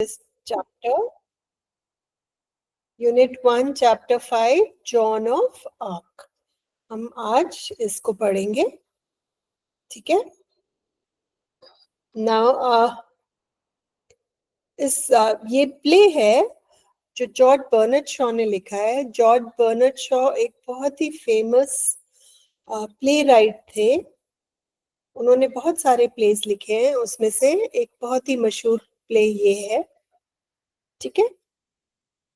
this chapter, Unit 1, Chapter 5, Joan of Arc. हम आज इसको पढ़ेंगे, ठीक है? Now, ये प्ले है जो जॉर्ज बर्नार्ड शॉ ने लिखा है. जॉर्ज बर्नार्ड शॉ एक बहुत ही फेमस प्ले राइट थे. उन्होंने बहुत सारे प्लेस लिखे हैं, उसमें से एक बहुत ही मशहूर प्ले ये है, ठीक है?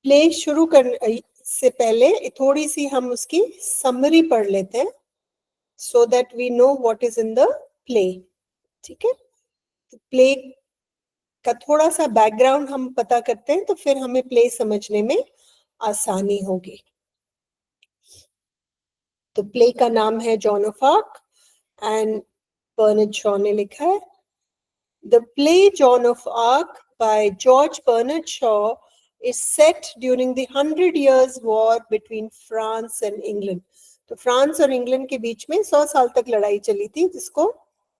प्ले शुरू करने से पहले थोड़ी सी हम उसकी समरी पढ़ लेते हैं, so that we know what is in the play, ठीक है? प्ले का थोड़ा सा बैकग्राउंड हम पता करते हैं तो फिर हमें प्ले समझने में आसानी होगी. तो प्ले का नाम है Joan of Arc and Bernard Shaw ने लिखा है. The play Joan of Arc by George Bernard Shaw is set during the 100 Years' War between France and England. तो फ्रांस और इंग्लैंड के बीच में 100 साल तक लड़ाई चली थी, जिसको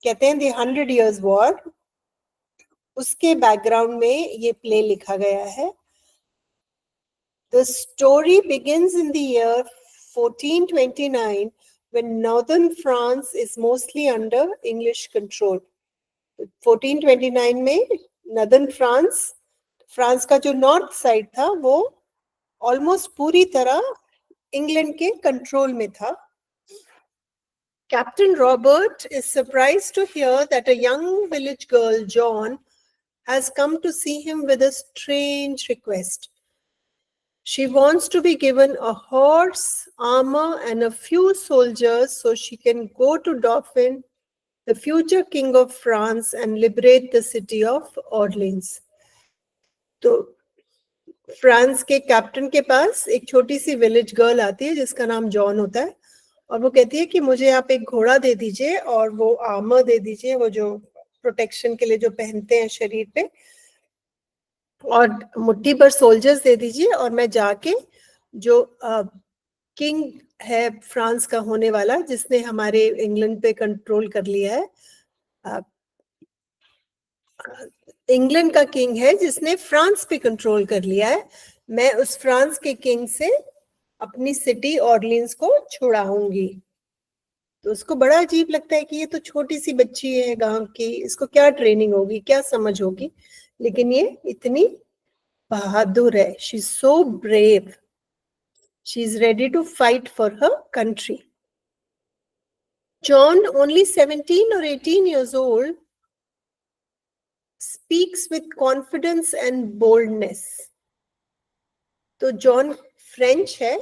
कहते हैं The 100 Years' War. उसके बैकग्राउंड में ये प्ले लिखा गया है. The story begins in the year 1429 when northern France is mostly under English control. 1429 में नदर्न फ्रांस का जो नॉर्थ साइड था वो ऑलमोस्ट पूरी तरह इंग्लैंड के कंट्रोल में था. Captain Robert is surprised to hear that a young village girl John has come to see him with a strange request. She wants to be given a horse, armor, and a few soldiers so she can go to Dauphin, the future king of France, and liberate the city of Orleans. तो France के captain के पास एक छोटी सी village girl आती है जिसका नाम John होता है, और वो कहती है कि मुझे आप एक घोड़ा दे दीजिए और वो आर्मर दे दीजिए, वो जो प्रोटेक्शन के लिए जो पहनते हैं शरीर पे, और मुट्ठी पर सोल्जर्स दे दीजिए, और मैं जाके जो किंग है फ्रांस का होने वाला, जिसने हमारे इंग्लैंड पे कंट्रोल कर लिया है, इंग्लैंड का किंग है जिसने फ्रांस पे कंट्रोल कर लिया है, मैं उस फ्रांस के किंग से अपनी सिटी ऑर्लिन्स को छुड़ाऊंगी. तो उसको बड़ा अजीब लगता है कि ये तो छोटी सी बच्ची है गांव की, इसको क्या ट्रेनिंग होगी, क्या समझ होगी, लेकिन ये इतनी बहादुर है. She is so brave, she is ready to fight for her country. John, only 17 or 18 years old, speaks with confidence and boldness. तो जॉन फ्रेंच है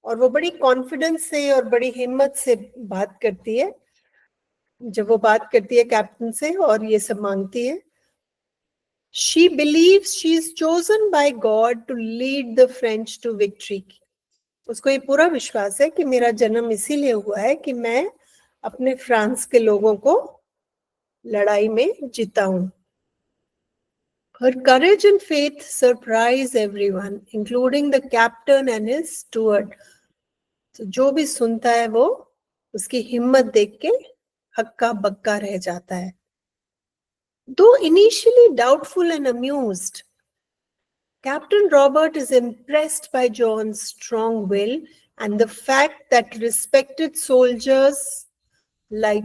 और वो बड़ी कॉन्फिडेंस से और बड़ी हिम्मत से बात करती है. जब वो बात करती है कैप्टन से और ये सब मांगती है, she believes she is chosen by God to lead the French to victory. उसको ये पूरा विश्वास है कि मेरा जन्म इसीलिए हुआ है कि मैं अपने फ्रांस के लोगों को लड़ाई में जिताऊं. Her courage and faith surprise everyone, including the captain and his steward. तो जो भी सुनता है वो उसकी हिम्मत देख के हक्का बक्का रह जाता है. Though initially doubtful and amused, Captain Robert is impressed by John's strong will and the fact that respected soldiers like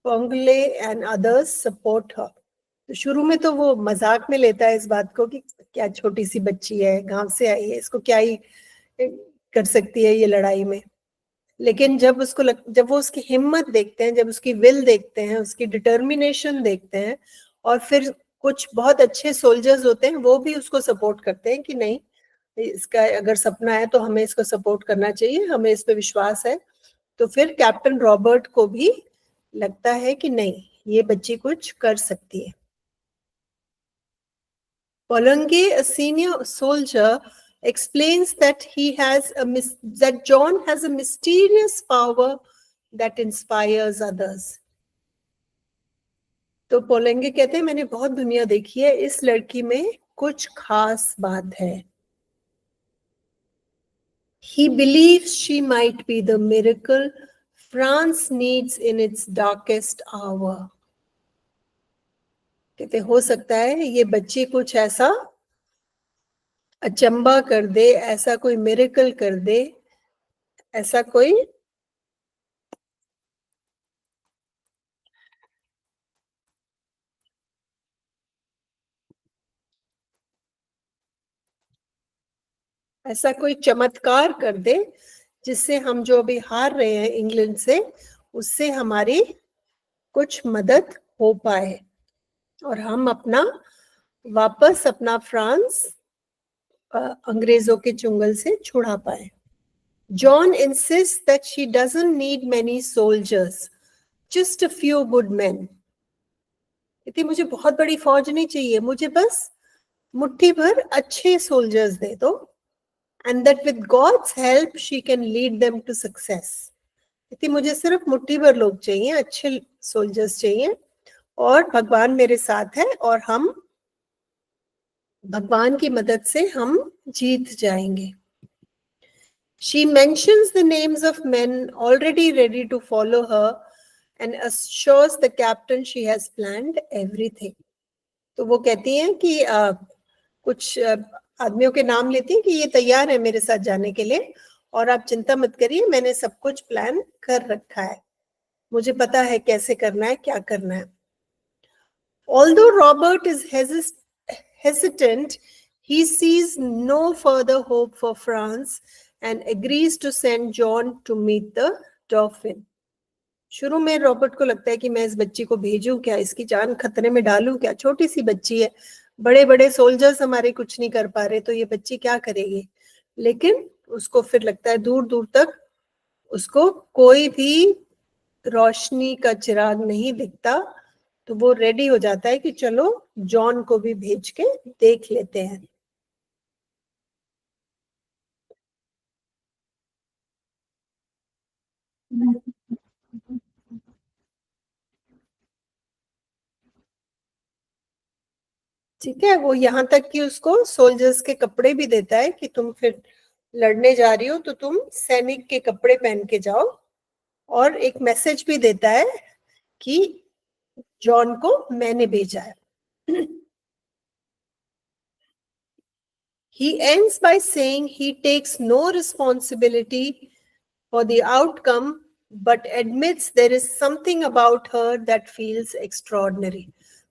Pongle and others support her. तो शुरू में तो वो मजाक में लेता है इस बात को कि क्या छोटी सी बच्ची है, गांव से आई है, इसको क्या ही कर सकती है ये लड़ाई में. लेकिन जब वो उसकी हिम्मत देखते हैं, जब उसकी विल देखते हैं, उसकी डिटर्मिनेशन देखते हैं, और फिर कुछ बहुत अच्छे सोल्जर्स होते हैं वो भी उसको सपोर्ट करते हैं कि नहीं, इसका अगर सपना है तो हमें इसको सपोर्ट करना चाहिए, हमें इस पे विश्वास है. तो फिर कैप्टन रॉबर्ट को भी लगता है कि नहीं, ये बच्ची कुछ कर सकती है. Polonge, a senior soldier, explains that that John has a mysterious power that inspires others. तो पोलेंगे कहते हैं मैंने बहुत दुनिया देखी है, इस लड़की में कुछ खास बात है. He believes she might be the miracle France needs in its darkest hour. कहते हो सकता है ये बच्ची कुछ ऐसा अचंबा कर दे, ऐसा कोई मिरेकल कर दे, ऐसा कोई चमत्कार कर दे जिससे हम जो अभी हार रहे हैं इंग्लैंड से, उससे हमारी कुछ मदद हो पाए और हम वापस अपना फ्रांस अंग्रेजों के चुंगल से छुड़ा पाए. John insists that she doesn't need many soldiers, just a few good men. कहती मुझे बहुत बड़ी फौज नहीं चाहिए, मुझे बस मुट्ठी भर अच्छे सोल्जर्स दे दो, and that with God's help she can lead them to success. कहती मुझे सिर्फ मुट्ठी भर लोग चाहिए, अच्छे सोल्जर्स चाहिए, और भगवान मेरे साथ है और हम भगवान की मदद से हम जीत जाएंगे. She mentions the names of men already ready to follow her and assures the captain she has planned everything. तो वो कहती हैं कि कुछ आदमियों के नाम लेती हैं कि ये तैयार है मेरे साथ जाने के लिए और आप चिंता मत करिए, मैंने सब कुछ प्लान कर रखा है, मुझे पता है कैसे करना है, क्या करना है. Although Robert is hesitant, he sees no further hope for France and agrees to send John to meet the dauphin. शुरू में रॉबर्ट को लगता है कि मैं इस बच्ची को भेजूं क्या, इसकी जान खतरे में डालूं क्या, छोटी सी बच्ची है, बड़े बड़े सोल्जर्स हमारे कुछ नहीं कर पा रहे, तो ये बच्ची क्या करेगी. लेकिन उसको फिर लगता है दूर दूर तक उसको कोई भी रोशनी का चिराग नहीं दिखता, तो वो रेडी हो जाता है कि चलो जॉन को भी भेज के देख लेते हैं. ठीक है, वो यहाँ तक कि उसको सोल्जर्स के कपड़े भी देता है कि तुम फिर लड़ने जा रही हो तो तुम सैनिक के कपड़े पहन के जाओ, और एक मैसेज भी देता है कि जॉन को मैंने भेजा है. He ends by saying he takes no responsibility for the outcome, but admits there is something about her that feels extraordinary.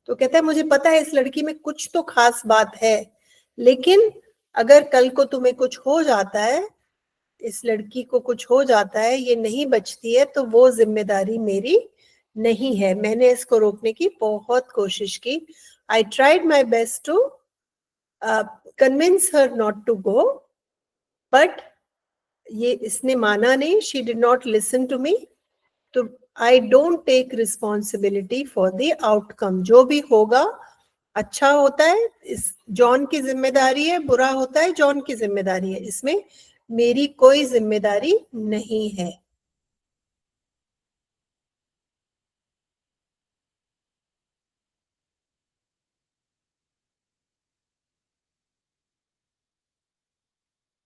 तो कहता है मुझे पता है इस लड़की में कुछ तो खास बात है, लेकिन अगर कल को तुम्हें कुछ हो जाता है, इस लड़की को कुछ हो जाता है, ये नहीं बचती है, तो वो जिम्मेदारी मेरी नहीं है, मैंने इसको रोकने की बहुत कोशिश की. I tried my best to convince her not to go, but ये इसने माना नहीं, she did not listen to me, तो I don't take responsibility for the outcome. जो भी होगा अच्छा होता है इस जॉन की जिम्मेदारी है, बुरा होता है जॉन की जिम्मेदारी है, इसमें मेरी कोई जिम्मेदारी नहीं है.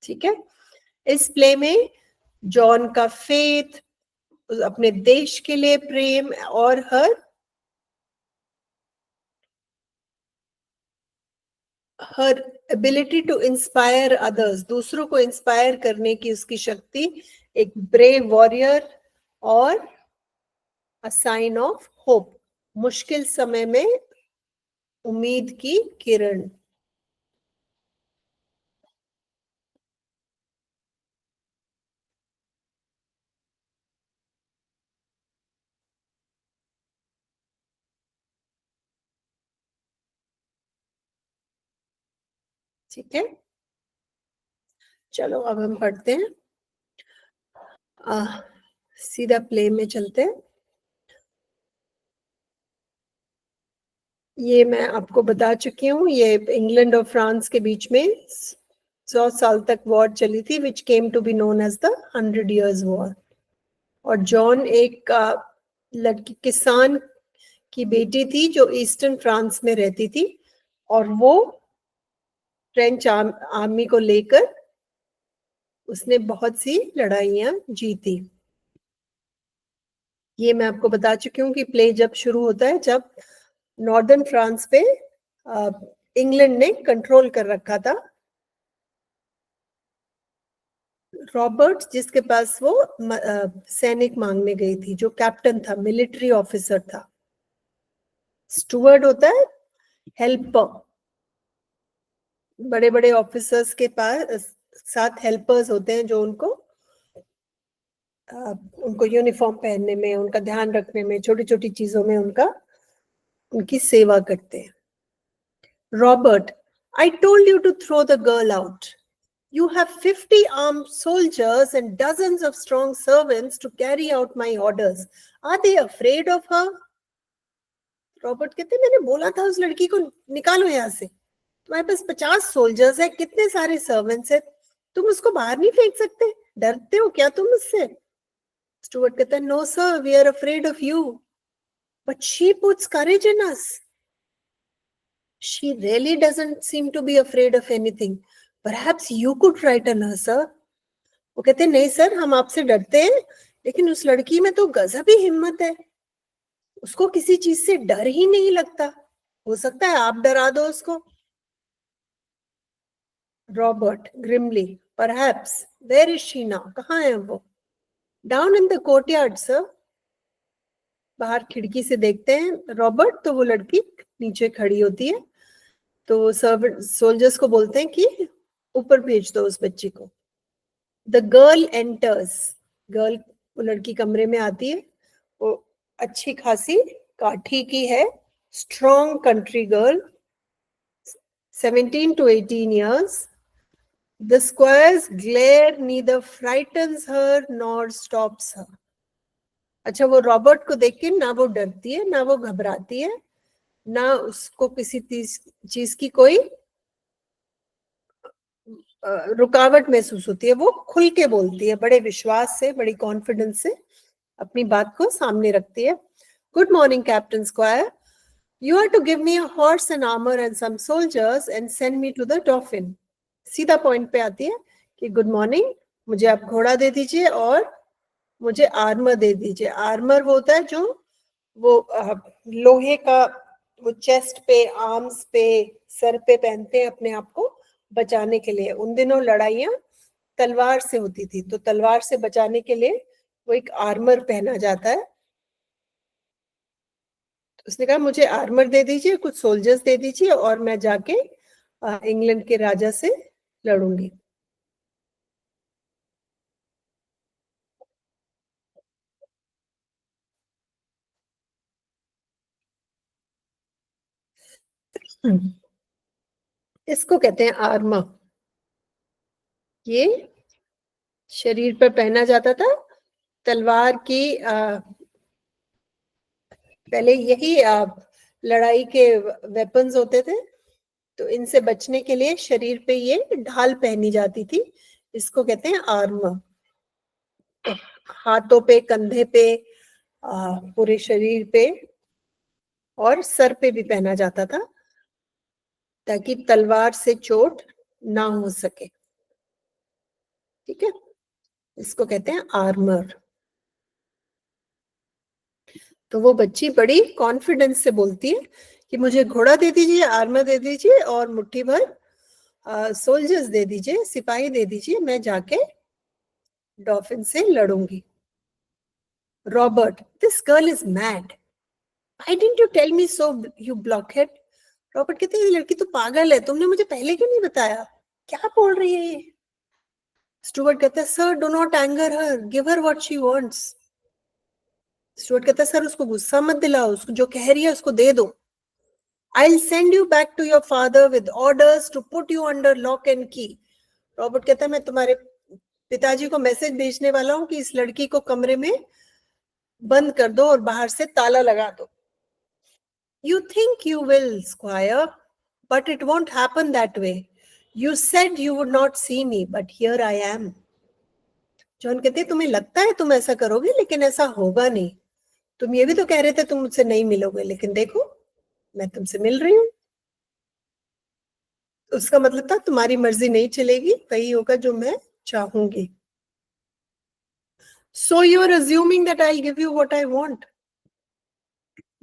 ठीक है, इस प्ले में जॉन का फेथ, अपने देश के लिए प्रेम और हर एबिलिटी टू इंस्पायर अदर्स, दूसरों को इंस्पायर करने की उसकी शक्ति, एक ब्रेव वॉरियर और अ साइन ऑफ होप, मुश्किल समय में उम्मीद की किरण. ठीक है, चलो अब हम पढ़ते हैं, सीधा प्ले में चलते हैं. ये मैं आपको बता चुकी हूँ, ये इंग्लैंड और फ्रांस के बीच में 100 साल तक वॉर चली थी, which came to be known as the 100 Years war. और जॉन एक लड़की किसान की बेटी थी जो ईस्टर्न फ्रांस में रहती थी, और वो फ्रेंच आर्मी को लेकर उसने बहुत सी लड़ाइयां जीती. ये मैं आपको बता चुकी हूँ कि प्ले जब शुरू होता है जब नॉर्दर्न फ्रांस पे इंग्लैंड ने कंट्रोल कर रखा था। रॉबर्ट, जिसके पास वो सैनिक मांगने गई थी, जो कैप्टन था, मिलिट्री ऑफिसर था। स्टुअर्ड होता है हेल्पर, बड़े बड़े ऑफिसर्स के पास साथ हेल्पर्स होते हैं जो उनको यूनिफॉर्म पहनने में, उनका ध्यान रखने में, छोटी छोटी चीजों में उनकी सेवा करते हैं। Robert, I told you to throw the girl out. You have 50 armed soldiers and dozens of strong servants to carry out my orders. Are they afraid of her? Robert कहते, मैंने बोला था उस लड़की को निकालो यहाँ से। तुम्हारे पास 50 सोल्जर्स है, कितने सारे सर्वेंट्स है, तुम उसको बाहर नहीं फेंक सकते? डरते हो क्या तुम उससे? स्टुअर्ट कहता है, no sir, we are afraid of you, but she puts courage in us. She really doesn't seem to be afraid of anything. Perhaps you could frighten her, sir. वो कहते, नहीं सर, हम आपसे डरते हैं, लेकिन उस लड़की में तो गजब ही हिम्मत है, उसको किसी चीज से डर ही नहीं लगता, हो सकता है आप डरा दो उसको. Robert Grimley, perhaps. Where is she now? कहाँ है वो? Down in the courtyard sir. बाहर खिड़की से देखते हैं रॉबर्ट, तो वो लड़की नीचे खड़ी होती है, तो सर्वेंट सोल्जर्स को बोलते हैं कि ऊपर भेज दो उस बच्ची को. The girl enters. गर्ल, वो लड़की कमरे में आती है, वो अच्छी खासी काठी की है, strong country girl, 17 to 18 years. The squire's glare neither frightens her nor stops her. अच्छा, वो रॉबर्ट को देख के ना वो डरती है, ना वो घबराती है, ना उसको किसी चीज की कोई रुकावट महसूस होती है. वो खुल के बोलती है, बड़े विश्वास से, बड़ी कॉन्फिडेंस से अपनी बात को सामने रखती है. Good morning captain Squire, you are to give me a horse and armour and some soldiers and send me to the dauphin. सीधा पॉइंट पे आती है कि गुड मॉर्निंग, मुझे आप घोड़ा दे दीजिए और मुझे आर्मर दे दीजिए. आर्मर होता है जो वो लोहे का, वो चेस्ट पे, आर्म्स पे, सर पे पहनते हैं अपने आप को बचाने के लिए. उन दिनों लड़ाइयां तलवार से होती थी, तो तलवार से बचाने के लिए वो एक आर्मर पहना जाता है. उसने कहा मुझे आर्मर दे दीजिए, कुछ सोल्जर्स दे दीजिए और मैं जाके इंग्लैंड के राजा से लड़ूंगी. इसको कहते हैं आर्मर. ये शरीर पर पहना जाता था. तलवार की पहले यही लड़ाई के वेपन्स होते थे, तो इनसे बचने के लिए शरीर पे ये ढाल पहनी जाती थी. इसको कहते हैं आर्मर. हाथों पे, कंधे पे, पूरे शरीर पे और सर पे भी पहना जाता था, ताकि तलवार से चोट ना हो सके. ठीक है, इसको कहते हैं आर्मर. तो वो बच्ची बड़ी कॉन्फिडेंस से बोलती है कि मुझे घोड़ा दे दीजिए, आर्मर दे दीजिए और मुट्ठी भर सोल्जर्स दे दीजिए, सिपाही दे दीजिए, मैं जाके डॉल्फिन से लड़ूंगी. Robert, this girl is mad. Why didn't you tell me so, you blockhead. Robert कहते हैं ये लड़की तो पागल है, तुमने मुझे पहले क्यों नहीं बताया? क्या बोल रही है ये? स्टुअर्ट कहता है, sir do not anger her, give her what she wants. Stuart कहता है, सर उसको गुस्सा मत दिलाओ, उसको जो कह रही है उसको दे दो. I'll send you back to your father with orders to put you under lock and key. Robert कहता है, मैं तुम्हारे पिताजी को मैसेज भेजने वाला हूँ कि इस लड़की को कमरे में बंद कर दो और बाहर से ताला लगा दो. You think you will, Squire, but it won't happen that way. You said you would not see me, but here I am. John कहते हैं, तुम्हें लगता है तुम ऐसा करोगे, लेकिन ऐसा होगा नहीं. तुम ये भी तो कह रहे थे तुम मुझसे नहीं मिलोगे, लेकिन देखो मैं तुमसे मिल रही हूँ. उसका मतलब था तुम्हारी मर्जी नहीं चलेगी, वही होगा जो मैं चाहूंगी. So you are assuming that I'll give you what I want.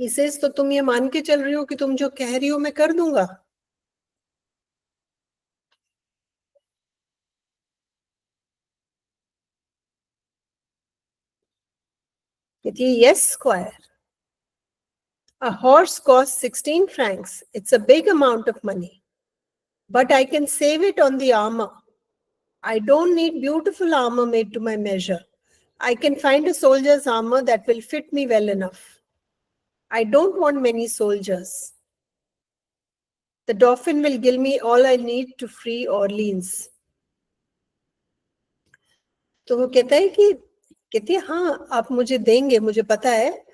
He says, तो तुम ये मान के चल रही हो कि तुम जो कह रही हो मैं कर दूंगा? कहती है, yes, squire. A horse costs 16 francs. It's a big amount of money. But I can save it on the armor. I don't need beautiful armor made to my measure. I can find a soldier's armor that will fit me well enough. I don't want many soldiers. The Dauphin will give me all I need to free Orleans. तो वो कहता है कि कहती है, हाँ आप मुझे देंगे, मुझे पता है,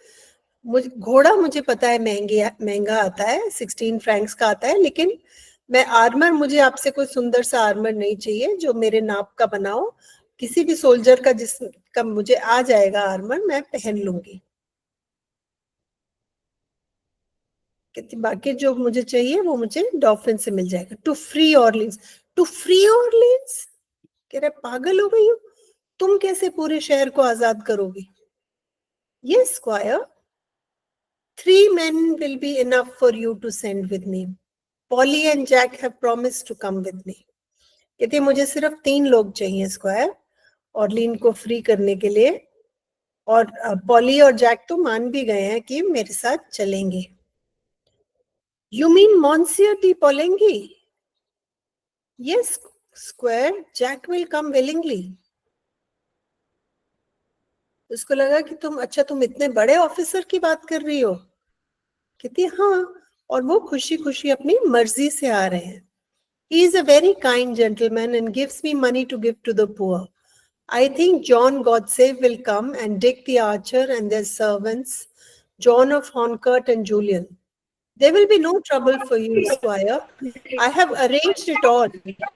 मुझे घोड़ा मुझे पता है महंगा आता है, 16 फ्रैंक्स का आता है, लेकिन मैं आर्मर, मुझे आपसे कोई सुंदर सा आर्मर नहीं चाहिए जो मेरे नाप का बनाओ, किसी भी सोल्जर का जिसका मुझे आ जाएगा आर्मर मैं पहन लूंगी। कहती बाकी जो मुझे चाहिए वो मुझे डॉल्फिन से मिल जाएगा। To free Orleans, to free Orleans, कह रहे पागल हो गई हो, तुम कैसे पूरे शहर को आजाद करोगी? Yes, squire. 3 men will be enough for you to send with me. Polly and Jack have promised to come with me. कहते मुझे सिर्फ 3 लोग चाहिए स्क्वायर ऑर्लीन को फ्री करने के लिए, और पॉली और जैक तो मान भी गए हैं कि मेरे साथ चलेंगे। You mean Monsieur de Polengi? Yes, Square. Jack will come willingly. उसको लगा कि तुम इतने बड़े ऑफिसर की बात कर रही हो? कहती हाँ, और वो खुशी खुशी अपनी मर्जी से आ रहे हैं। He is a very kind gentleman and gives me money to give to the poor. I think John Godsave will come and Dick the Archer and their servants, John of Honcourt and Julian. There will be no trouble for you, Squire. I have arranged it all.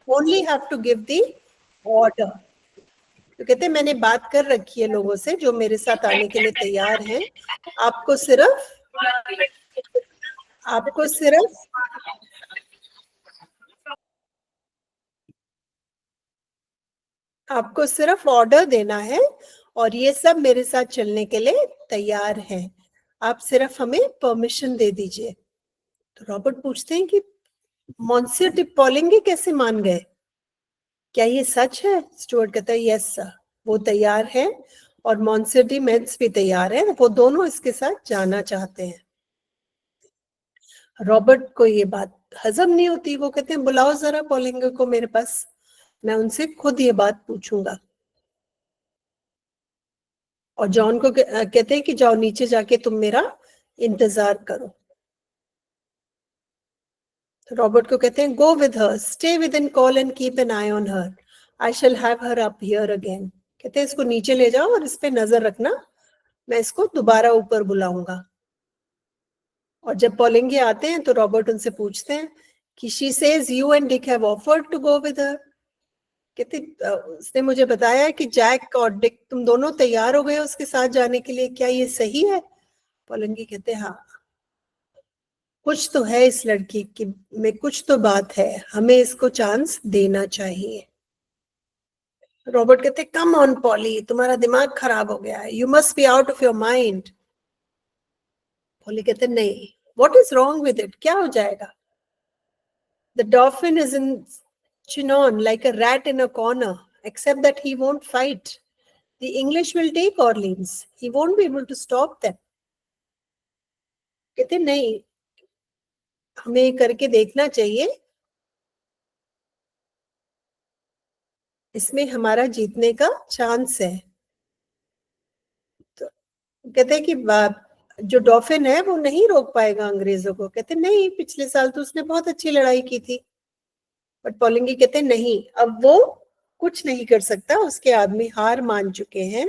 Only have to give the order. तो कहते हैं मैंने बात कर रखी है लोगों से जो मेरे साथ आने के लिए तैयार हैं, आपको सिर्फ ऑर्डर देना है, और ये सब मेरे साथ चलने के लिए तैयार हैं, आप सिर्फ हमें परमिशन दे दीजिए। तो रॉबर्ट पूछते हैं कि मॉन्सियर डी पॉलिंगी कैसे मान गए, क्या ये सच है? स्टुअर्ट कहता है यस सर, वो तैयार है और मॉन्सियर डी मेंस भी तैयार है, वो दोनों इसके साथ जाना चाहते हैं। रॉबर्ट को ये बात हजम नहीं होती, वो कहते हैं बुलाओ जरा पॉलिंगी को मेरे पास, मैं उनसे खुद ये बात पूछूंगा। और जॉन को कहते हैं कि जाओ नीचे जाके तुम मेरा इंतजार करो। रॉबर्ट को कहते हैं गो with her, stay with in call and keep an I on her, I shall have her up here again. कहते हैं इसको नीचे ले जाओ और इस पे नजर रखना, मैं इसको दोबारा ऊपर बुलाऊंगा। और जब पॉलिंगी आते हैं तो रॉबर्ट उनसे पूछते हैं कि she says you and Dick have offered to go with her. कहते उसने मुझे बताया कि जैक और डिक तुम दोनों तैयार हो गए उसके साथ जाने के लिए, क्या ये सही है? पॉलिंगी कहते हाँ, कुछ तो है इस लड़की की में, कुछ तो बात है, हमें इसको चांस देना चाहिए। रॉबर्ट कहते कम ऑन पॉली, तुम्हारा दिमाग खराब हो गया है, you must be out of your mind. Poly कहते नहीं, what is wrong with it, क्या हो जाएगा? The dolphin is in Chinon like a rat in a corner, except that he won't fight. The English will take Orleans. He won't be able to stop them. कहते नहीं, हमें करके देखना चाहिए, इसमें हमारा जीतने का चांस है। तो कहते हैं कि जो डॉल्फिन है वो नहीं रोक पाएगा अंग्रेजों को। कहते नहीं, पिछले साल तो उसने बहुत अच्छी लड़ाई की थी। बट पॉलिंगी कहते नहीं, अब वो कुछ नहीं कर सकता, उसके आदमी हार मान चुके हैं।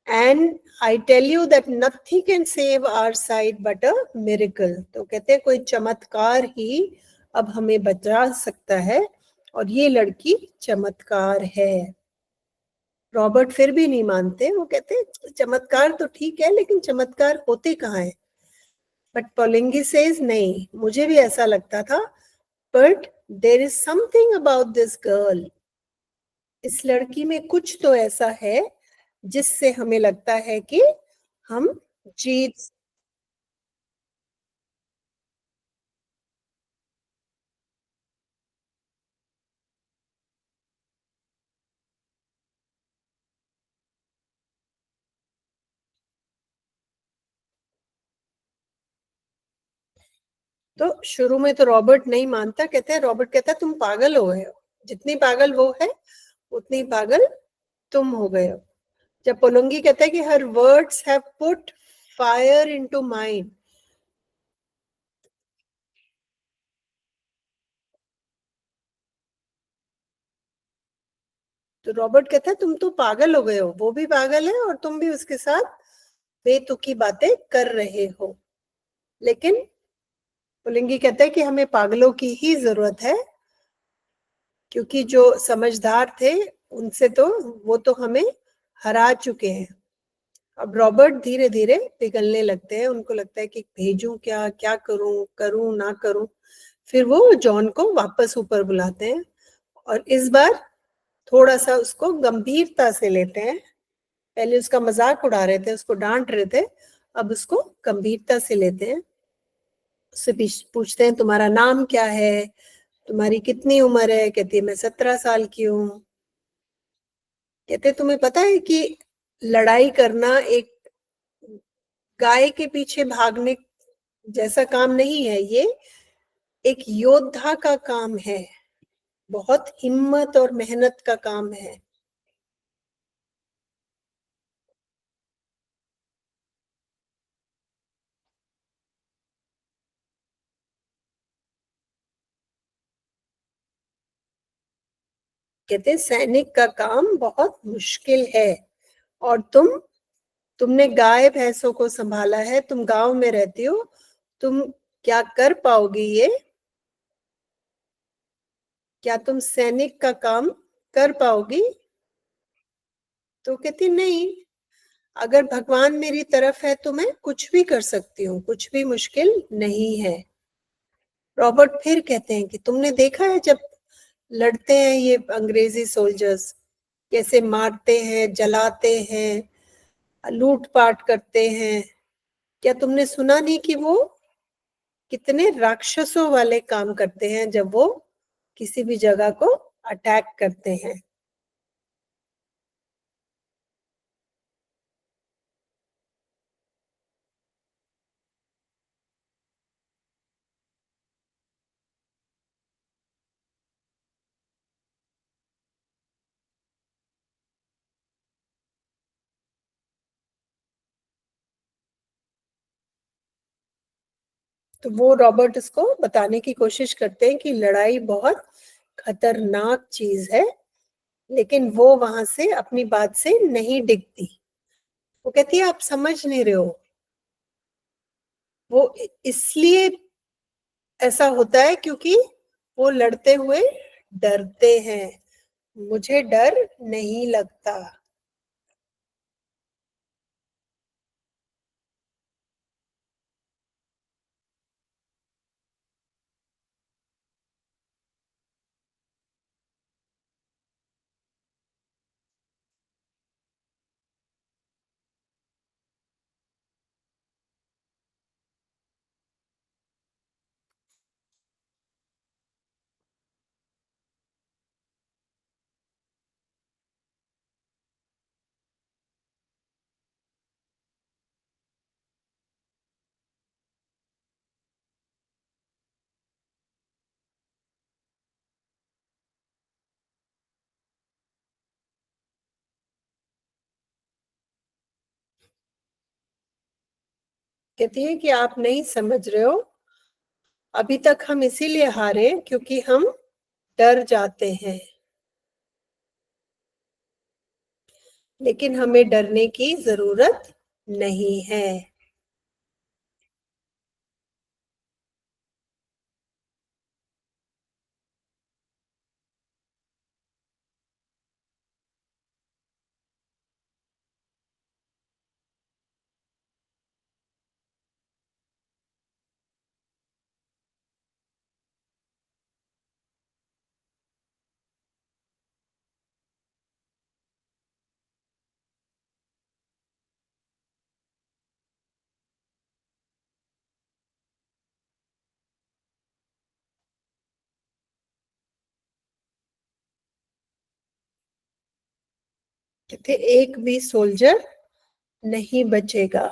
And I tell you that nothing can save our side but a miracle. तो कहते हैं कोई चमत्कार ही अब हमें बचा सकता है, और ये लड़की चमत्कार है। रॉबर्ट फिर भी नहीं मानते, वो कहते चमत्कार तो ठीक है लेकिन चमत्कार होते कहाँ है? बट पॉलिंगी सेज नहीं, मुझे भी ऐसा लगता था, but there is something about this girl, इस लड़की में कुछ तो ऐसा है जिससे हमें लगता है कि हम जीत तो शुरू में तो रॉबर्ट नहीं मानता, कहते हैं, रॉबर्ट कहता है तुम पागल हो गए हो, जितनी पागल वो है उतनी पागल तुम हो गए हो। जब पोलंगी कहता है कि हर words have put fire into mind, तो रॉबर्ट कहता है तुम तो पागल हो गए हो, वो भी पागल है और तुम भी उसके साथ बेतुकी बातें कर रहे हो। लेकिन पुलिंगी कहता है कि हमें पागलों की ही जरूरत है, क्योंकि जो समझदार थे उनसे तो वो तो हमें हरा चुके हैं। अब रॉबर्ट धीरे धीरे पिघलने लगते हैं, उनको लगता है कि भेजूं क्या, क्या करूं, करूं ना करूं। फिर वो जॉन को वापस ऊपर बुलाते हैं और इस बार थोड़ा सा उसको गंभीरता से लेते हैं। पहले उसका मजाक उड़ा रहे थे, उसको डांट रहे थे, अब उसको गंभीरता से लेते हैं। उससे पूछते हैं तुम्हारा नाम क्या है, तुम्हारी कितनी उम्र है, कहती है मैं 17 साल की हूँ। कहते तुम्हें पता है कि लड़ाई करना एक गाय के पीछे भागने जैसा काम नहीं है, ये एक योद्धा का काम है, बहुत हिम्मत और मेहनत का काम है। कहते सैनिक का काम बहुत मुश्किल है, और तुमने गाय भैंसों को संभाला है, तुम गांव में रहती हो, तुम क्या कर पाओगी ये, क्या तुम सैनिक का काम कर पाओगी? तो कहती नहीं, अगर भगवान मेरी तरफ है तो मैं कुछ भी कर सकती हूँ, कुछ भी मुश्किल नहीं है। रॉबर्ट फिर कहते हैं कि तुमने देखा है जब लड़ते हैं ये अंग्रेजी सोल्जर्स, कैसे मारते हैं, जलाते हैं, लूटपाट करते हैं, क्या तुमने सुना नहीं कि वो कितने राक्षसों वाले काम करते हैं जब वो किसी भी जगह को अटैक करते हैं? तो वो रॉबर्ट उसको बताने की कोशिश करते हैं कि लड़ाई बहुत खतरनाक चीज है, लेकिन वो वहां से अपनी बात से नहीं डिगती। वो कहती है आप समझ नहीं रहे हो, वो इसलिए ऐसा होता है क्योंकि वो लड़ते हुए डरते हैं, मुझे डर नहीं लगता। कहती है कि आप नहीं समझ रहे हो, अभी तक हम इसीलिए हारे क्योंकि हम डर जाते हैं, लेकिन हमें डरने की जरूरत नहीं है। कहते एक भी सोल्जर नहीं बचेगा।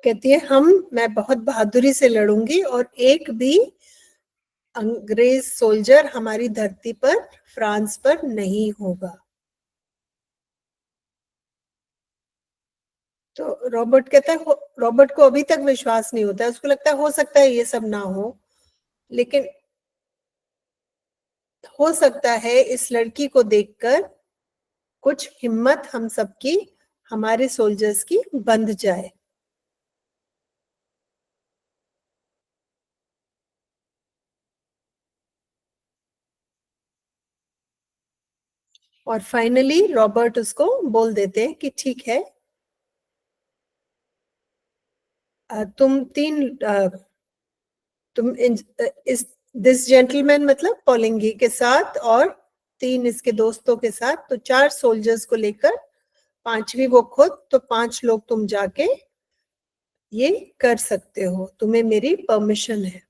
कहती है मैं बहुत बहादुरी से लड़ूंगी और एक भी अंग्रेज सोल्जर हमारी धरती पर, फ्रांस पर नहीं होगा। तो रॉबर्ट कहता है, रॉबर्ट को अभी तक विश्वास नहीं होता है, उसको लगता है हो सकता है ये सब ना हो, लेकिन हो सकता है इस लड़की को देखकर कुछ हिम्मत हम सबकी, हमारे सोल्जर्स की बंध जाए। और फाइनली रॉबर्ट उसको बोल देते हैं कि ठीक है, तुम तीन, तुम इस दिस जेंटलमैन मतलब पोलिंगी के साथ और तीन इसके दोस्तों के साथ, तो 4 सोल्जर्स को लेकर, 5वीं वो खुद, तो 5 लोग तुम जाके ये कर सकते हो, तुम्हें मेरी परमिशन है।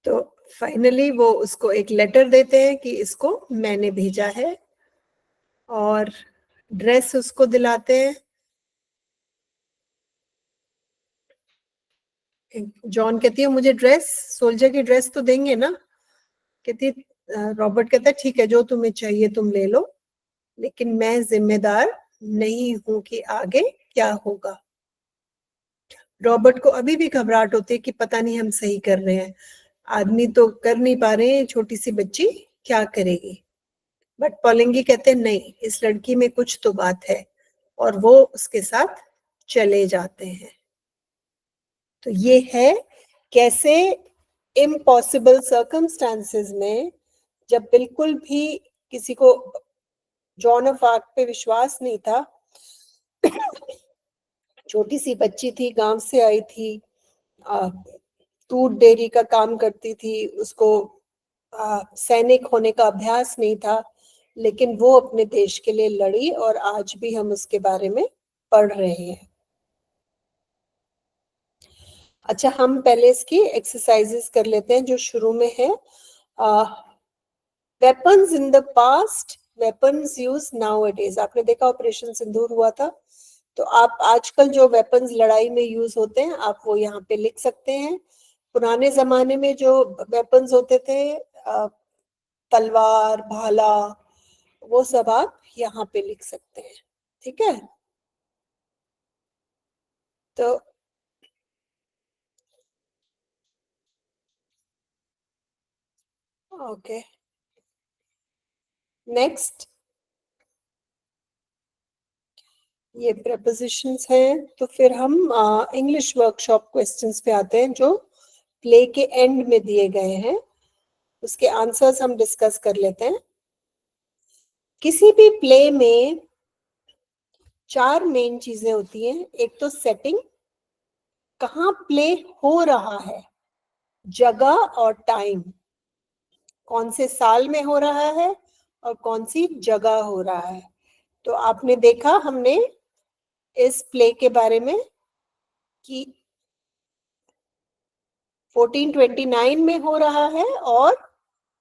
तो फाइनली वो उसको एक लेटर देते हैं कि इसको मैंने भेजा है, और ड्रेस उसको दिलाते हैं। जॉन कहती है मुझे ड्रेस, सोल्जर की ड्रेस तो देंगे ना? कहती, रॉबर्ट कहता है ठीक है, जो तुम्हें चाहिए तुम ले लो, लेकिन मैं जिम्मेदार नहीं हूं कि आगे क्या होगा। रॉबर्ट को अभी भी घबराहट होती है कि पता नहीं हम सही कर रहे हैं, आदमी तो कर नहीं पा रहे हैं, छोटी सी बच्ची क्या करेगी। बट पोलिंगी कहते हैं नहीं, इस लड़की में कुछ तो बात है, और वो उसके साथ चले जाते हैं। तो ये है कैसे इम्पॉसिबल सर्कमस्टांसेस में, जब बिल्कुल भी किसी को जॉन ऑफ आर्क पे विश्वास नहीं था, छोटी सी बच्ची थी, गांव से आई थी, दूध डेयरी का काम करती थी, उसको सैनिक होने का अभ्यास नहीं था, लेकिन वो अपने देश के लिए लड़ी, और आज भी हम उसके बारे में पढ़ रहे हैं। अच्छा, हम पहले इसकी एक्सरसाइजेस कर लेते हैं जो शुरू में है। Weapons in the past, weapons use now it is. आपने देखा ऑपरेशन सिंदूर हुआ था, तो आप आजकल जो वेपन्स लड़ाई में यूज होते हैं आप वो यहाँ पे लिख सकते हैं। पुराने जमाने में जो वेपन्स होते थे, तलवार, भाला, वो सब आप यहाँ पे लिख सकते हैं। ठीक है, तो ओके, नेक्स्ट ये प्रपोजिशंस हैं। तो फिर हम इंग्लिश वर्कशॉप क्वेश्चंस पे आते हैं जो प्ले के एंड में दिए गए हैं, उसके आंसर्स हम डिस्कस कर लेते हैं। किसी भी प्ले में 4 मेन चीजें होती हैं। एक तो सेटिंग, कहाँ प्ले हो रहा है, जगह और टाइम, कौन से साल में हो रहा है और कौन सी जगह हो रहा है। तो आपने देखा हमने इस प्ले के बारे में कि 1429 में हो रहा है और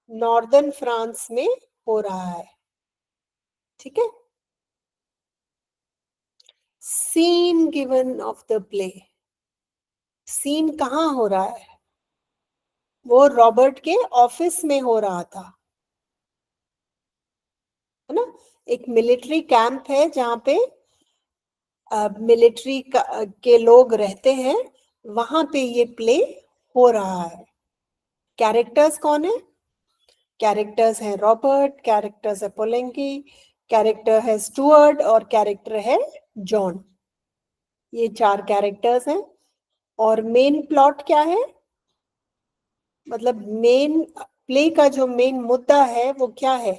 नॉर्दर्न फ्रांस में हो रहा है। ठीक है, scene given of the play, scene कहाँ हो रहा है, वो रॉबर्ट के ऑफिस में हो रहा था, है ना? एक मिलिट्री कैंप है जहाँ पे मिलिट्री के लोग रहते हैं, वहां पे ये प्ले हो रहा है। कैरेक्टर्स कौन है? कैरेक्टर्स हैं रॉबर्ट, कैरेक्टर्स है पोलेंकी, कैरेक्टर है स्टुअर्ट, और कैरेक्टर है जॉन। ये 4 कैरेक्टर्स हैं। और मेन प्लॉट क्या है, मतलब मेन प्ले का जो मेन मुद्दा है वो क्या है,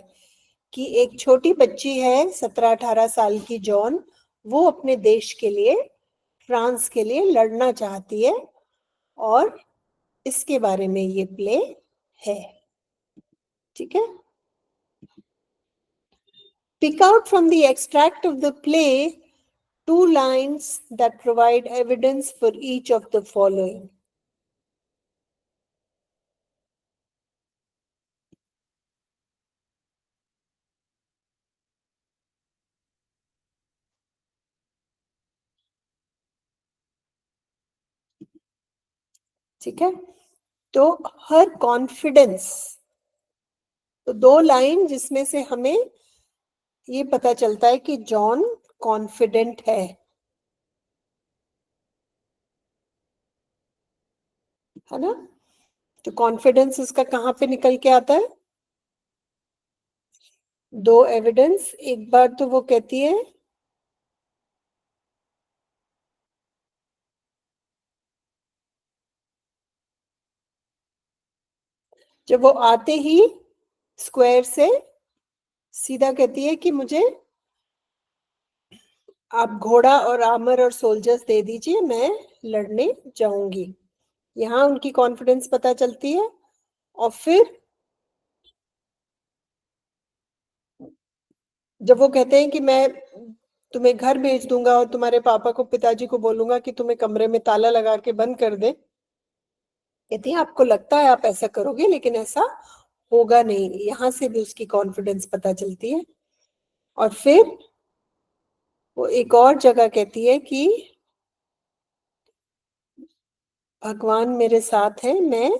कि एक छोटी बच्ची है 17-18 साल की जॉन, वो अपने देश के लिए, फ्रांस के लिए लड़ना चाहती है, और इसके बारे में ये प्ले है। ठीक है, pick out from the extract of the play 2 lines that provide evidence for each of the following. ठीक है, तो हर कॉन्फिडेंस, तो 2 लाइन जिसमें से हमें ये पता चलता है कि जॉन कॉन्फिडेंट है ना। तो कॉन्फिडेंस उसका कहाँ पे निकल के आता है? 2 एविडेंस, एक बार तो वो कहती है जब वो आते ही स्क्वायर से सीधा कहती है कि मुझे आप घोड़ा और आर्मर और सोल्जर्स दे दीजिए, मैं लड़ने जाऊंगी। यहाँ उनकी कॉन्फिडेंस पता चलती है। और फिर जब वो कहते हैं कि मैं तुम्हें घर भेज दूंगा और तुम्हारे पापा को, पिताजी को बोलूंगा कि तुम्हें कमरे में ताला लगा के बंद कर दे, कहती है आपको लगता है आप ऐसा करोगे लेकिन ऐसा होगा नहीं। यहाँ से भी उसकी कॉन्फिडेंस पता चलती है। और फिर वो एक और जगह कहती है कि भगवान मेरे साथ है, मैं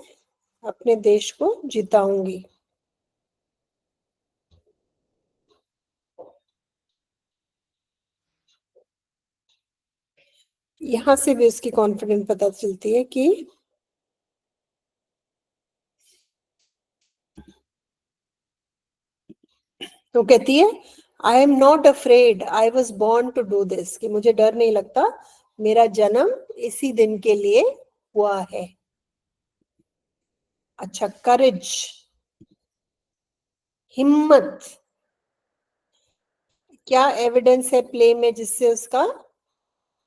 अपने देश को जिताऊंगी। यहाँ से भी उसकी कॉन्फिडेंस पता चलती है कि तो कहती है I am not afraid, I was born to do this, कि मुझे डर नहीं लगता, मेरा जन्म इसी दिन के लिए हुआ है। अच्छा, करेज, हिम्मत, क्या एविडेंस है प्ले में जिससे उसका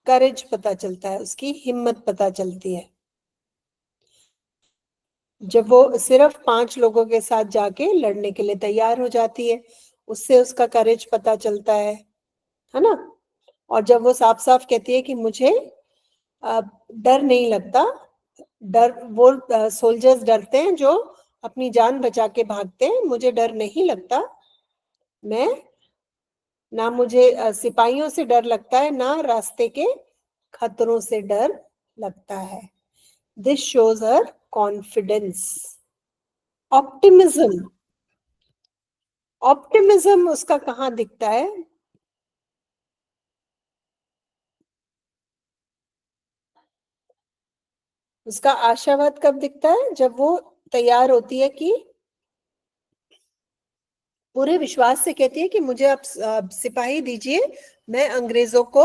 करेज पता चलता है, उसकी हिम्मत पता चलती है? जब वो सिर्फ 5 लोगों के साथ जाके लड़ने के लिए तैयार हो जाती है, उससे उसका करेज पता चलता है ना। और जब वो साफ साफ कहती है कि मुझे डर नहीं लगता, डर वो सोल्जर्स डरते हैं जो अपनी जान बचा के भागते हैं, मुझे डर नहीं लगता, मैं ना मुझे सिपाहियों से डर लगता है, ना रास्ते के खतरों से डर लगता है। This shows her confidence. Optimism, optimism उसका कहाँ दिखता है? उसका आशावाद कब दिखता है? जब वो तैयार होती है कि पूरे विश्वास से कहती है कि मुझे आप सिपाही दीजिए, मैं अंग्रेजों को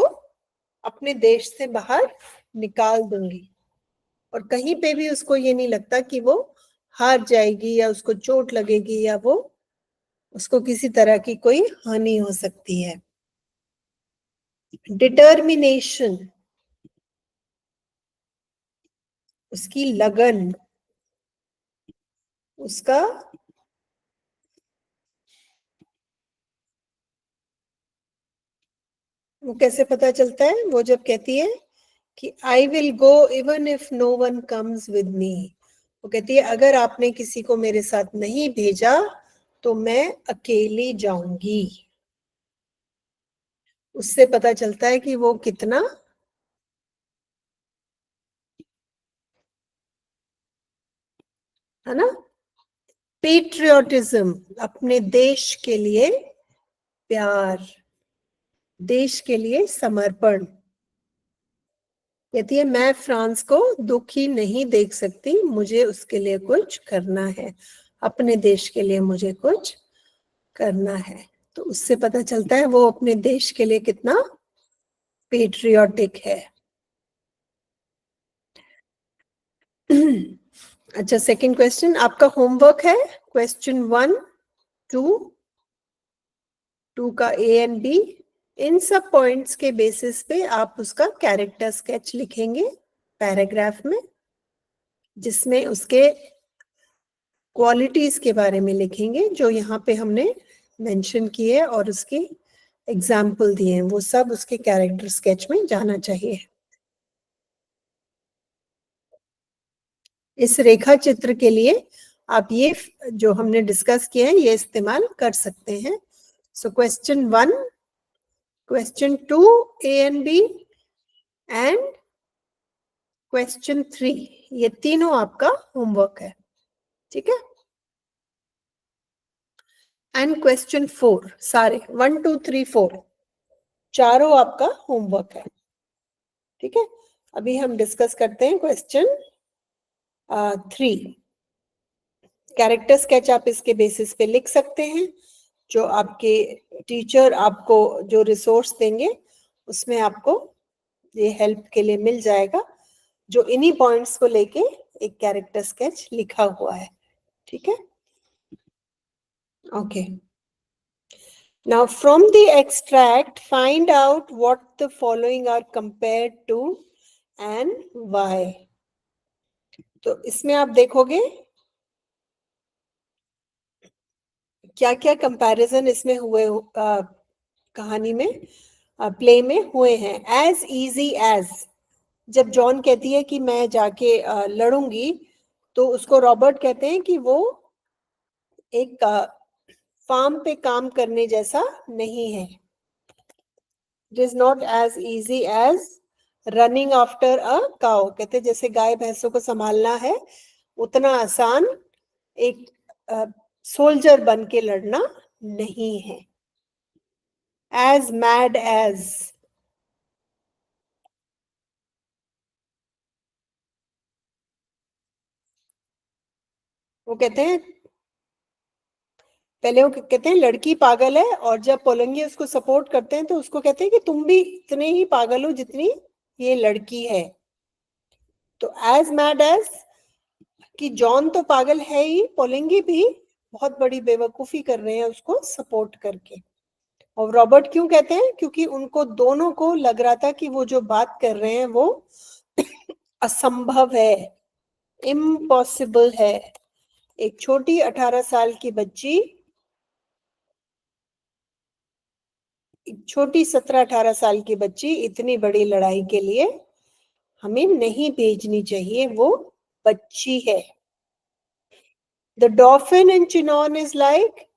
अपने देश से बाहर निकाल दूंगी। और कहीं पे भी उसको ये नहीं लगता कि वो हार जाएगी या उसको चोट लगेगी या वो उसको किसी तरह की कोई हानि हो सकती है। डिटर्मिनेशन, उसकी लगन, उसका वो कैसे पता चलता है? वो जब कहती है कि I will go even if no one comes with me, वो कहती है अगर आपने किसी को मेरे साथ नहीं भेजा तो मैं अकेली जाऊंगी। उससे पता चलता है कि वो कितना, है ना, पेट्रियोटिज्म, अपने देश के लिए प्यार, देश के लिए समर्पण। कहती है मैं फ्रांस को दुखी नहीं देख सकती, मुझे उसके लिए कुछ करना है, अपने देश के लिए मुझे कुछ करना है। तो उससे पता चलता है वो अपने देश के लिए कितना पेट्रियोटिक है। अच्छा, सेकंड क्वेश्चन आपका होमवर्क है, क्वेश्चन 1, 2, 2 का ए एंड बी। इन सब पॉइंट्स के बेसिस पे आप उसका कैरेक्टर स्केच लिखेंगे पैराग्राफ में, जिसमें उसके क्वालिटीज के बारे में लिखेंगे जो यहाँ पे हमने मेंशन किए और उसके एग्जाम्पल दिए हैं, वो सब उसके कैरेक्टर स्केच में जाना चाहिए। इस रेखा चित्र के लिए आप ये जो हमने डिस्कस किया है ये इस्तेमाल कर सकते हैं। So question 1, question 2 A and B, and question 3, ये तीनों आपका होमवर्क है, ठीक है। एंड क्वेश्चन 4, सारे 1 2 3 4 चारों आपका होमवर्क है, ठीक है। अभी हम डिस्कस करते हैं क्वेश्चन 3। कैरेक्टर स्केच आप इसके बेसिस पे लिख सकते हैं। जो आपके टीचर आपको जो रिसोर्स देंगे उसमें आपको ये हेल्प के लिए मिल जाएगा, जो इन्हीं पॉइंट्स को लेके एक कैरेक्टर स्केच लिखा हुआ है, ठीक है। Okay, now from the extract find out what the following are compared to and why. तो इसमें आप देखोगे क्या क्या कंपैरिजन इसमें हुए कहानी में, प्ले में हुए हैं। एज इजी एज, जब जॉन कहती है कि मैं जाके लड़ूंगी, तो उसको रॉबर्ट कहते हैं कि वो एक फार्म पे काम करने जैसा नहीं है। It is not as easy as running after a cow, कहते जैसे गाय भैंसों को संभालना है उतना आसान एक सोल्जर बन के लड़ना नहीं है। एज मैड एज, वो कहते हैं, पहले वो कहते हैं लड़की पागल है, और जब पोलंगी उसको सपोर्ट करते हैं तो उसको कहते हैं कि तुम भी इतने ही पागल हो जितनी ये लड़की है। तो एज मैड एज कि जॉन तो पागल है ही, पोलंगी भी बहुत बड़ी बेवकूफी कर रहे हैं उसको सपोर्ट करके। और रॉबर्ट क्यों कहते हैं, क्योंकि उनको दोनों को लग रहा था कि वो जो बात कर रहे हैं वो असंभव है, इम्पॉसिबल है। एक छोटी 18 साल की बच्ची, एक छोटी 17-18 साल की बच्ची इतनी बड़ी लड़ाई के लिए हमें नहीं भेजनी चाहिए, वो बच्ची है। The dolphin in chinon is like,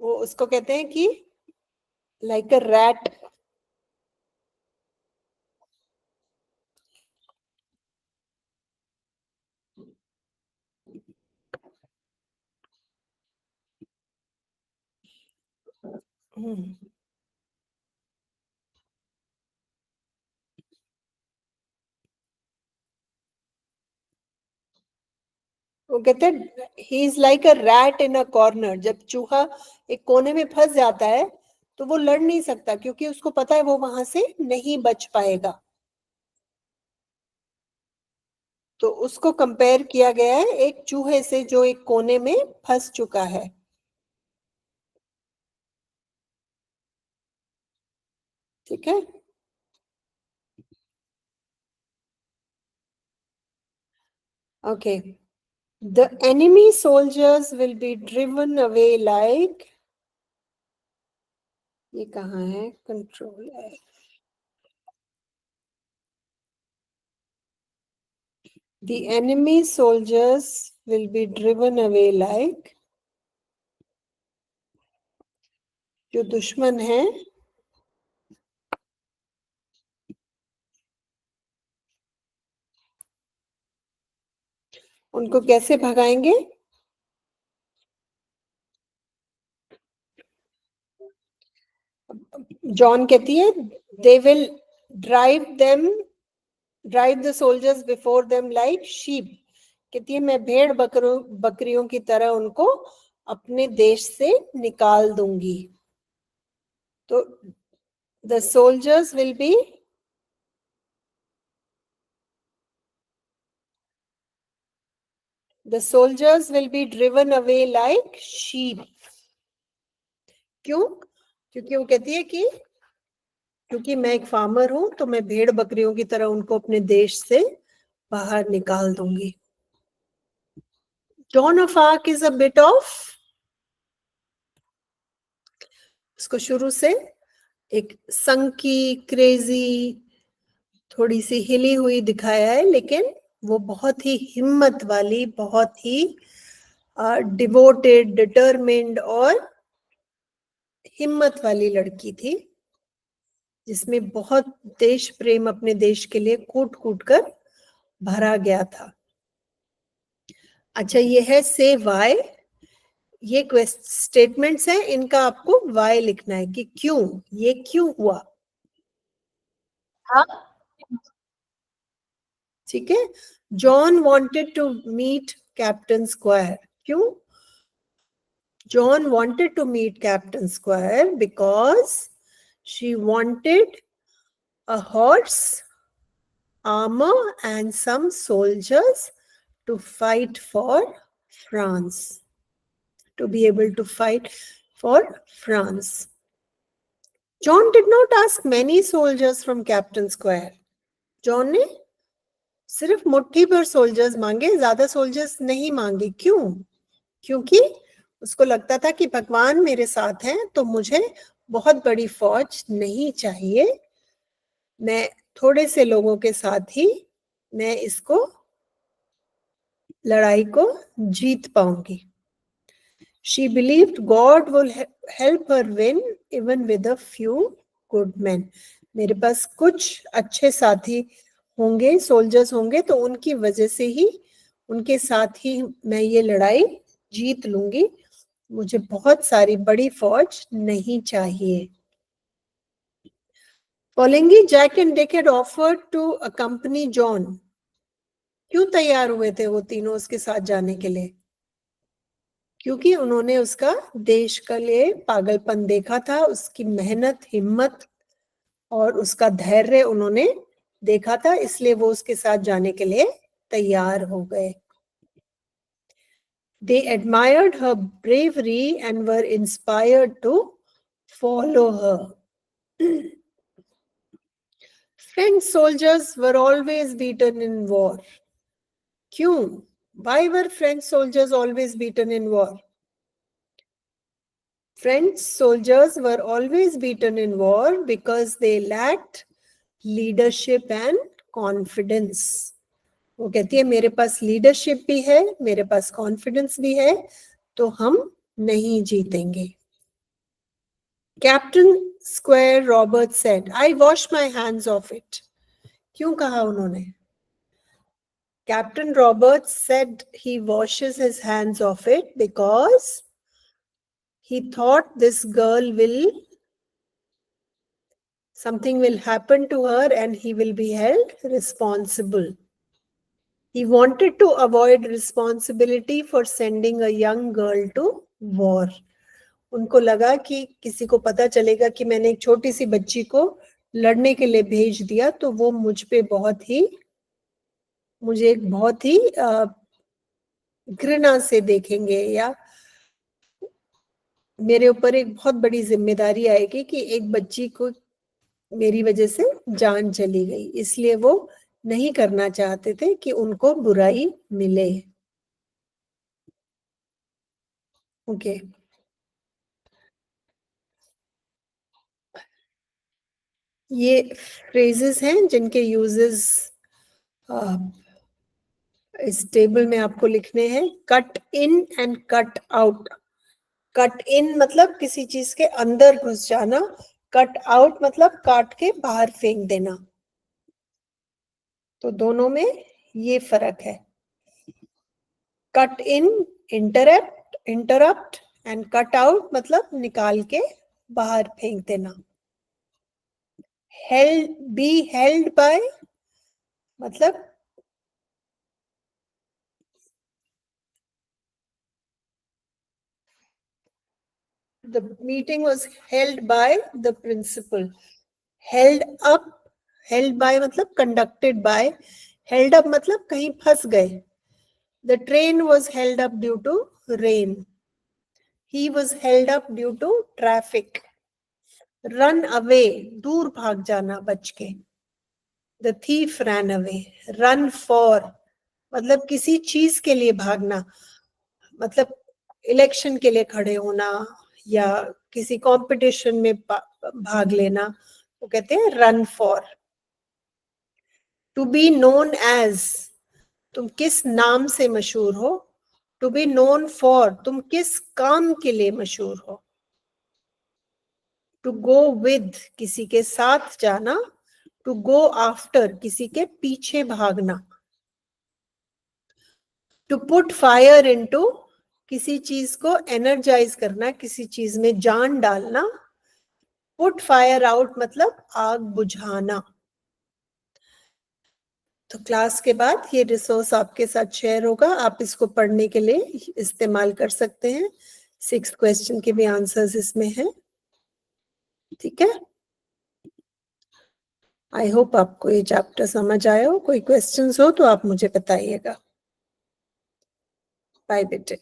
वो उसको कहते हैं कि लाइक अ रैट। वो कहते हैं he is like a rat in a corner, जब चूहा एक कोने में फंस जाता है तो वो लड़ नहीं सकता, क्योंकि उसको पता है वो वहां से नहीं बच पाएगा। तो उसको कंपेयर किया गया है एक चूहे से जो एक कोने में फंस चुका है, ठीक है। Okay, the enemy soldiers will be driven away like, ये कहाँ है, कंट्रोल है। The enemy soldiers will be driven away like, जो दुश्मन है उनको कैसे भगाएंगे। जॉन कहती है they will drive them, drive the soldiers before them like sheep, कहती है मैं भेड़ बकरियों की तरह उनको अपने देश से निकाल दूंगी। तो the soldiers will be, the soldiers will be driven away like sheep। क्यों, क्योंकि वो कहती है कि क्योंकि मैं एक फार्मर हूं तो मैं भेड़ बकरियों की तरह उनको अपने देश से बाहर निकाल दूंगी। John of arc is a bit of, इसको शुरू से एक संकी क्रेजी थोड़ी सी हिली हुई दिखाया है, लेकिन वो बहुत ही हिम्मत वाली, बहुत ही डिवोटेड, डिटरमिन्ड और हिम्मत वाली लड़की थी। जिसमें बहुत देश प्रेम अपने देश के लिए कूट कूट कर भरा गया था। अच्छा, ये है से वाई। ये स्टेटमेंट्स हैं, इनका आपको वाई लिखना है कि क्यों, ये क्यों हुआ। ठीक है। John wanted to meet captain Squire. क्यों? John wanted to meet Captain Square because she wanted a horse, armor, and some soldiers to fight for France. To be able to fight for France. John did not ask many soldiers from Captain Square. John ने सिर्फ मुट्ठी भर soldiers मांगे, ज्यादा soldiers नहीं मांगे। क्यों? क्योंकि उसको लगता था कि भगवान मेरे साथ हैं तो मुझे बहुत बड़ी फौज नहीं चाहिए, मैं थोड़े से लोगों के साथ ही मैं इसको, लड़ाई को जीत पाऊंगी। She believed God will help her win even with a few good men. मेरे पास कुछ अच्छे साथी होंगे, सोल्जर्स होंगे, तो उनकी वजह से ही, उनके साथ ही मैं ये लड़ाई जीत लूंगी, मुझे बहुत सारी बड़ी फौज नहीं चाहिए। बोलेंगी Jack and Dick had offered to accompany John. क्यों तैयार हुए थे वो तीनों उसके साथ जाने के लिए? क्योंकि उन्होंने उसका देश के लिए पागलपन देखा था, उसकी मेहनत, हिम्मत और उसका धैर्य उन्होंने देखा था, इसलिए वो उसके साथ जाने के लिए तैयार हो गए। They admired her bravery and were inspired to follow her. French soldiers were always beaten in war. क्यों? Why were French soldiers always beaten in war? French soldiers were always beaten in war because they lacked leadership and confidence. वो कहती है मेरे पास leadership भी है, मेरे पास confidence भी है, तो हम नहीं जीतेंगे। Captain square Robert said, I wash my hands of it. क्यों कहा उन्होंने? Captain Roberts said he washes his hands of it because he thought this girl will, something will happen to her and he will be held responsible. He wanted to avoid responsibility for sending a young girl to war. उनको लगा कि किसी को पता चलेगा कि मैंने एक छोटी सी बच्ची को लड़ने के लिए भेज दिया, तो वो मुझ पे बहुत ही, मुझे एक बहुत ही घृणा से देखेंगे, या मेरे ऊपर एक बहुत बड़ी जिम्मेदारी आएगी कि एक बच्ची को मेरी वजह से जान चली गई, इसलिए वो नहीं करना चाहते थे कि उनको बुराई मिले। ओके, ये फ्रेजेस हैं जिनके यूजेस इस टेबल में आपको लिखने हैं। Cut in and cut out. Cut in मतलब किसी चीज के अंदर घुस जाना, कट आउट मतलब काट के बाहर फेंक देना। तो दोनों में ये फर्क है। Cut in interrupt and cut out मतलब निकाल के बाहर फेंक देना। हेल्ड, बी हेल्ड बाय मतलब the meeting was held by the principal. Held up, held by मतलब conducted by, held up मतलब कहीं फंस गए। The train was held up due to rain. He was held up due to traffic. Run away, दूर भाग जाना बच के। The thief ran away. Run for मतलब किसी चीज के लिए भागना, मतलब इलेक्शन के लिए खड़े होना या किसी कंपटीशन में भाग लेना, वो कहते हैं run for. To be known as, तुम किस नाम से मशहूर हो। टू बी नोन फॉर, तुम किस काम के लिए मशहूर हो। टू गो विद किसी के साथ जाना, टू गो आफ्टर किसी के पीछे भागना, टू पुट फायर इनटू किसी चीज को एनर्जाइज करना, किसी चीज में जान डालना, पुट फायर आउट मतलब आग बुझाना। तो क्लास के बाद ये रिसोर्स आपके साथ शेयर होगा, आप इसको पढ़ने के लिए इस्तेमाल कर सकते हैं। 6 क्वेश्चन के भी आंसर्स इसमें हैं, ठीक है। आई होप आपको ये चैप्टर समझ आया हो। कोई क्वेश्चंस हो तो आप मुझे बताइएगा। बाय बेटे।